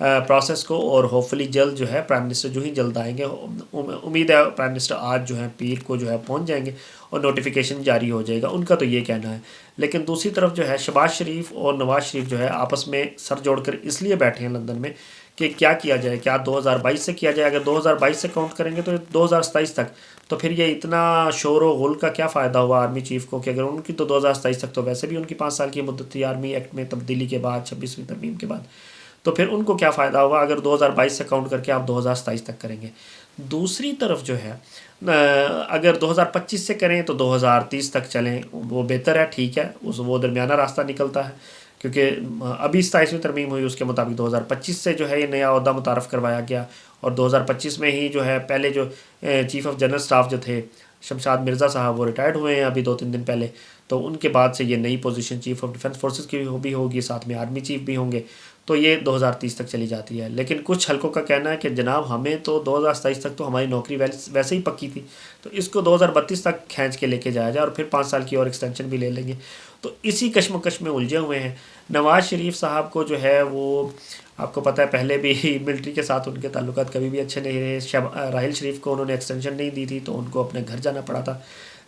Process کو، اور hopefully جلد جو ہے پرائم منسٹر جو ہی جلد آئیں گے، امید ہے پرائم منسٹر آج جو ہے پیر کو جو ہے پہنچ جائیں گے اور نوٹیفیکیشن جاری ہو جائے گا، ان کا تو یہ کہنا ہے۔ لیکن دوسری طرف جو ہے شہباز شریف اور نواز شریف جو ہے آپس میں سر جوڑ کر اس لیے بیٹھے ہیں لندن میں کہ کیا کیا جائے، کیا 2022 سے کیا جائے؟ اگر 2022 سے کاؤنٹ کریں گے تو 2027 تک، تو پھر یہ اتنا شور و غل کا کیا فائدہ ہوا آرمی چیف کو، کہ اگر ان کی تو 2027 تک تو ویسے بھی ان کی 5 سال کی مدت تھی آرمی ایکٹ میں تبدیلی کے بعد، 26ویں ترمیم کے بعد، تو پھر ان کو کیا فائدہ ہوا اگر 2022 سے کاؤنٹ کر کے آپ 2027 تک کریں گے۔ دوسری طرف جو ہے اگر 2025 سے کریں تو 2030 تک چلیں، وہ بہتر ہے، ٹھیک ہے، وہ درمیانہ راستہ نکلتا ہے، کیونکہ ابھی 27ویں ترمیم ہوئی، اس کے مطابق 2025 سے جو ہے یہ نیا عہدہ متعارف کروایا گیا، اور 2025 میں ہی جو ہے پہلے جو چیف آف جنرل اسٹاف جو تھے شمشاد مرزا صاحب، وہ ریٹائرڈ ہوئے ہیں ابھی 2-3 دن پہلے، تو ان کے بعد سے یہ نئی position chief of defence forces کی بھی ہوگی، ساتھ میں آرمی چیف بھی ہوں گے، تو یہ 2030 تک چلی جاتی ہے۔ لیکن کچھ حلقوں کا کہنا ہے کہ جناب ہمیں تو 2027 تک تو ہماری نوکری ویسے ہی پکی تھی، تو اس کو 2032 تک کھینچ کے لے کے جایا جائے اور پھر 5 سال کی اور ایکسٹینشن بھی لے لیں گے، تو اسی کشمکش میں الجھے ہوئے ہیں۔ نواز شریف صاحب کو جو ہے وہ آپ کو پتہ ہے پہلے بھی ملٹری کے ساتھ ان کے تعلقات کبھی بھی اچھے نہیں رہے، راحیل شریف کو انہوں نے ایکسٹینشن نہیں دی تھی تو ان کو اپنے گھر جانا پڑا تھا،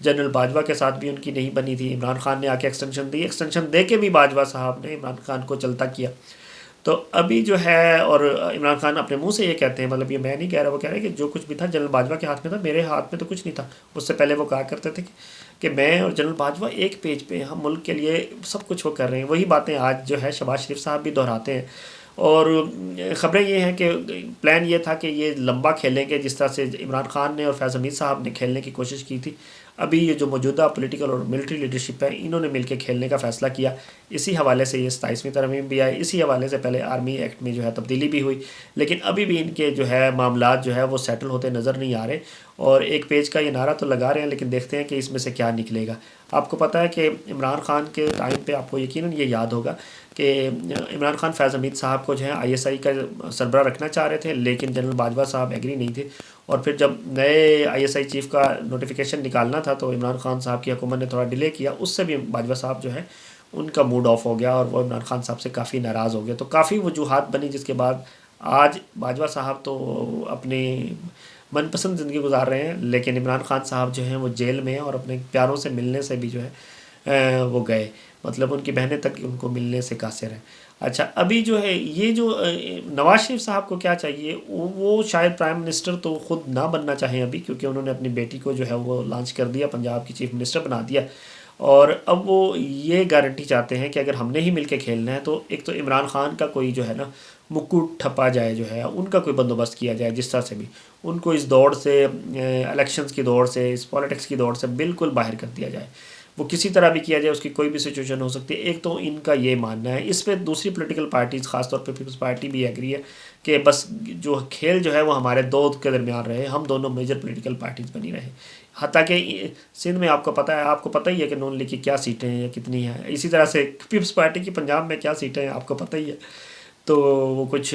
جنرل باجوہ کے ساتھ بھی ان کی نہیں بنی تھی، عمران خان نے آ کے ایکسٹینشن دی، ایکسٹینشن دے کے بھی باجوہ صاحب نے عمران خان کو چلتا کیا، تو ابھی جو ہے، اور عمران خان اپنے منہ سے یہ کہتے ہیں، مطلب یہ میں نہیں کہہ رہا، وہ کہہ رہے ہیں کہ جو کچھ بھی تھا جنرل باجوہ کے ہاتھ میں تھا، میرے ہاتھ میں تو کچھ نہیں تھا۔ اس سے پہلے وہ کہا کرتے تھے کہ میں اور جنرل باجوہ ایک پیج پہ، ہم ملک کے لیے سب کچھ وہ کر رہے ہیں، وہی باتیں آج جو ہے شہباز شریف صاحب بھی دہراتے ہیں، اور خبریں یہ ہیں کہ پلان یہ تھا کہ یہ لمبا کھیلیں گے جس طرح سے عمران خان نے اور فیض حمید صاحب نے کھیلنے کی کوشش کی تھی، ابھی یہ جو موجودہ پولیٹیکل اور ملٹری لیڈرشپ ہے انہوں نے مل کے کھیلنے کا فیصلہ کیا، اسی حوالے سے یہ 27ویں ترمیم بھی آئی، اسی حوالے سے پہلے آرمی ایکٹ میں جو ہے تبدیلی بھی ہوئی، لیکن ابھی بھی ان کے جو ہے معاملات جو ہے وہ سیٹل ہوتے نظر نہیں آ رہے، اور ایک پیج کا یہ نعرہ تو لگا رہے ہیں، لیکن دیکھتے ہیں کہ اس میں سے کیا نکلے گا۔ آپ کو پتہ ہے کہ عمران خان کے ٹائم پہ آپ کو یقیناً یہ یاد ہوگا کہ عمران خان فیض حمید صاحب کو جو ہے ISI کا سربراہ رکھنا چاہ رہے تھے، لیکن جنرل باجوہ صاحب ایگری نہیں تھے، اور پھر جب نئے ISI چیف کا نوٹیفیکیشن نکالنا تھا تو عمران خان صاحب کی حکومت نے تھوڑا ڈیلے کیا، اس سے بھی باجوہ صاحب جو ہے ان کا موڈ آف ہو گیا اور وہ عمران خان صاحب سے کافی ناراض ہو گئے، تو کافی وجوہات بنی، جس کے بعد آج باجوہ صاحب تو اپنی من پسند زندگی گزار رہے ہیں، لیکن عمران خان صاحب جو ہیں وہ جیل میں ہیں، اور اپنے پیاروں سے ملنے سے بھی جو ہے وہ گئے، مطلب ان کی بہنیں تک ان کو ملنے سے قاصر ہیں۔ اچھا، ابھی جو ہے یہ جو نواز شریف صاحب کو کیا چاہیے، وہ شاید پرائم منسٹر تو خود نہ بننا چاہیں ابھی، کیونکہ انہوں نے اپنی بیٹی کو جو ہے وہ لانچ کر دیا، پنجاب کی چیف منسٹر بنا دیا، اور اب وہ یہ گارنٹی چاہتے ہیں کہ اگر ہم نے ہی مل کے کھیلنا ہے تو ایک تو عمران خان کا کوئی جو ہے نا مکوٹ ٹھپا جائے، جو ہے ان کا کوئی بندوبست کیا جائے، جس طرح سے بھی ان کو اس دوڑ سے، الیکشنز کی دوڑ سے، اس پالیٹکس کی دوڑ سے بالکل باہر کر دیا جائے، وہ کسی طرح بھی کیا جائے، اس کی کوئی بھی سچویشن ہو سکتی ہے۔ ایک تو ان کا یہ ماننا ہے، اس پہ دوسری پولیٹیکل پارٹیز خاص طور پہ پیپلز پارٹی بھی ایگری ہے کہ بس جو کھیل جو ہے وہ ہمارے دو کے درمیان رہے، ہم دونوں میجر پولیٹیکل پارٹیز بنی رہے، حتیٰ کہ سندھ میں آپ کو پتہ ہی ہے کہ نون لیگ کی کیا سیٹیں ہیں یا کتنی ہیں، اسی طرح سے پیپلز پارٹی کی پنجاب میں کیا سیٹیں ہیں آپ کو پتہ ہی ہے، تو وہ کچھ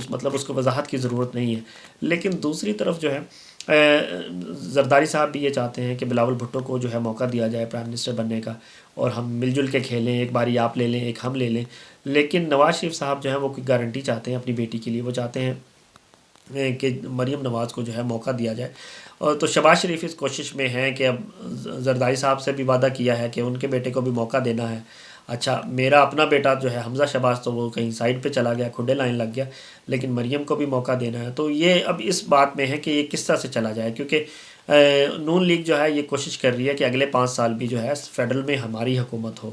مطلب اس کو وضاحت کی ضرورت نہیں ہے۔ لیکن دوسری طرف جو ہے زرداری صاحب بھی یہ چاہتے ہیں کہ بلاول بھٹو کو جو ہے موقع دیا جائے پرائم منسٹر بننے کا، اور ہم مل جل کے کھیلیں، ایک باری آپ لے لیں، ایک ہم لے لیں، لیکن نواز شریف صاحب جو ہے وہ کوئی گارنٹی چاہتے ہیں اپنی بیٹی کے لیے، وہ چاہتے ہیں کہ مریم نواز کو جو ہے موقع دیا جائے، اور تو شہباز شریف اس کوشش میں ہیں کہ اب زرداری صاحب سے بھی وعدہ کیا ہے کہ ان کے بیٹے کو بھی موقع دینا ہے۔ اچھا، میرا اپنا بیٹا جو ہے حمزہ شہباز تو وہ کہیں سائڈ پہ چلا گیا، کھڈے لائن لگ گیا، لیکن مریم کو بھی موقع دینا ہے، تو یہ اب اس بات میں ہے کہ یہ کس طرح سے چلا جائے، کیونکہ نون لیگ جو ہے یہ کوشش کر رہی ہے کہ اگلے 5 سال بھی جو ہے فیڈرل میں ہماری حکومت ہو،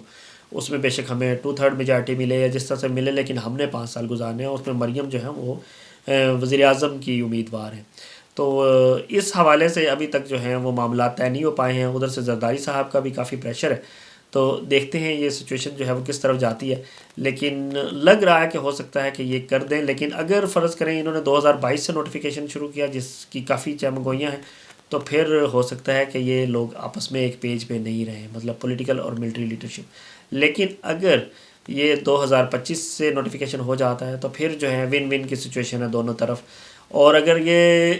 اس میں بے شک ہمیں 2/3 میجارٹی ملے یا جس طرح سے ملے، لیکن ہم نے 5 سال گزارنے ہیں، اس میں مریم جو ہے وہ وزیر اعظم کی امیدوار ہیں، تو اس حوالے سے ابھی تک جو ہیں وہ معاملات طے نہیں ہو پائے ہیں، ادھر سے زرداری صاحب کا بھی کافی پریشر ہے، تو دیکھتے ہیں یہ سچویشن جو ہے وہ کس طرف جاتی ہے، لیکن لگ رہا ہے کہ ہو سکتا ہے کہ یہ کر دیں، لیکن اگر فرض کریں انہوں نے 2022 سے نوٹیفیکیشن شروع کیا جس کی کافی چمگوئیاں ہیں، تو پھر ہو سکتا ہے کہ یہ لوگ آپس میں ایک پیج پہ نہیں رہیں، مطلب پولیٹیکل اور ملٹری لیڈرشپ، لیکن اگر یہ 2025 سے نوٹیفیکیشن ہو جاتا ہے تو پھر جو ہے ون ون کی سچویشن ہے دونوں طرف، اور اگر یہ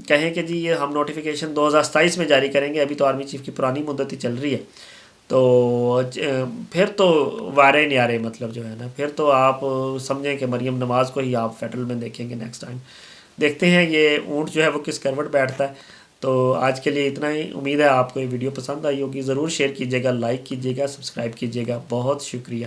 کہیں کہ جی یہ ہم نوٹیفیکیشن 2027 میں جاری کریں گے، ابھی تو آرمی چیف کی پرانی مدت ہی چل رہی ہے، تو پھر تو وارے نیارے مطلب جو ہے نا، پھر تو آپ سمجھیں کہ مریم نواز کو ہی آپ فیڈرل میں دیکھیں گے نیکسٹ ٹائم۔ دیکھتے ہیں یہ اونٹ جو ہے وہ کس کروٹ بیٹھتا ہے۔ تو آج کے لیے اتنا ہی، امید ہے آپ کو یہ ویڈیو پسند آئی ہوگی، ضرور شیئر کیجیے گا، لائک کیجیے گا، سبسکرائب کیجیے گا، بہت شکریہ۔